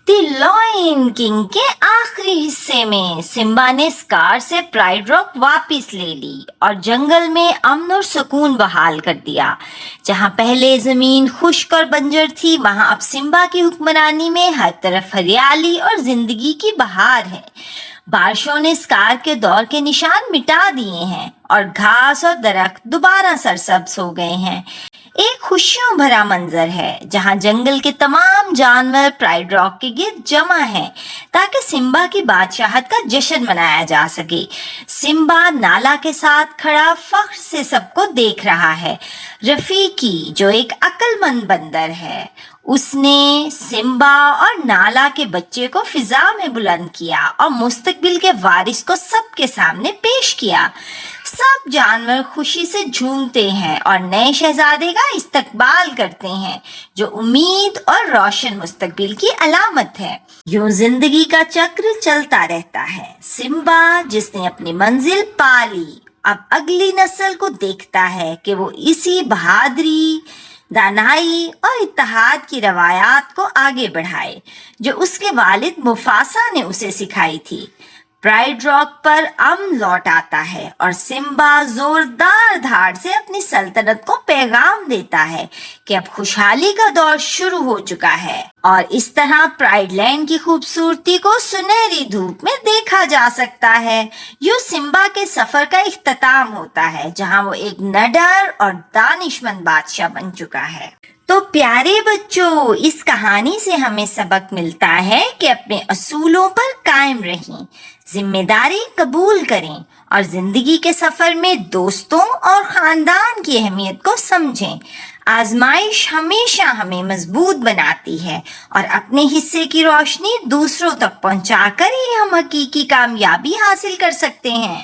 دی line king کے آخری حصے میں سمبا نے اسکار سے پرائڈ راک واپس لے لی اور جنگل میں امن اور سکون بحال کر دیا۔ جہاں پہلے زمین خشک اور بنجر تھی، وہاں اب سمبا کی حکمرانی میں ہر طرف ہریالی اور زندگی کی بہار ہے۔ بارشوں نے اسکار کے دور کے نشان مٹا دیے ہیں اور گھاس اور درخت دوبارہ سرسبز ہو گئے ہیں۔ ایک خوشیوں بھرا منظر ہے جہاں جنگل کے تمام جانور پرائڈ راک کے گرد جمع ہیں تاکہ سمبا کی بادشاہت کا جشن منایا جا سکے۔ سمبا نالا کے ساتھ کھڑا فخر سے سب کو دیکھ رہا ہے۔ رفیقی، جو ایک عقل مند بندر ہے، اس نے سمبا اور نالا کے بچے کو فضا میں بلند کیا اور مستقبل کے وارث کو سب کے سامنے پیش کیا۔ سب جانور خوشی سے جھومتے ہیں اور نئے شہزادے کا استقبال کرتے ہیں، جو امید اور روشن مستقبل کی علامت ہے۔ یوں زندگی کا چکر چلتا رہتا ہے۔ سمبا، جس نے اپنی منزل پا لی، اب اگلی نسل کو دیکھتا ہے کہ وہ اسی بہادری، دانائی اور اتحاد کی روایات کو آگے بڑھائے جو اس کے والد مفاسا نے اسے سکھائی تھی۔ پرائڈ راک پر امن لوٹ آتا ہے اور سمبا زوردار دھاڑ سے اپنی سلطنت کو پیغام دیتا ہے کہ اب خوشحالی کا دور شروع ہو چکا ہے، اور اس طرح پرائڈ لینڈ کی خوبصورتی کو سنہری دھوپ میں دیکھا جا سکتا ہے۔ یوں سمبا کے سفر کا اختتام ہوتا ہے جہاں وہ ایک نڈر اور دانشمند بادشاہ بن چکا ہے۔ تو پیارے بچوں، اس کہانی سے ہمیں سبق ملتا ہے کہ اپنے اصولوں پر قائم رہیں، ذمہ داری قبول کریں اور زندگی کے سفر میں دوستوں اور خاندان کی اہمیت کو سمجھیں۔ آزمائش ہمیشہ ہمیں مضبوط بناتی ہے اور اپنے حصے کی روشنی دوسروں تک پہنچا کر ہی ہم حقیقی کامیابی حاصل کر سکتے ہیں۔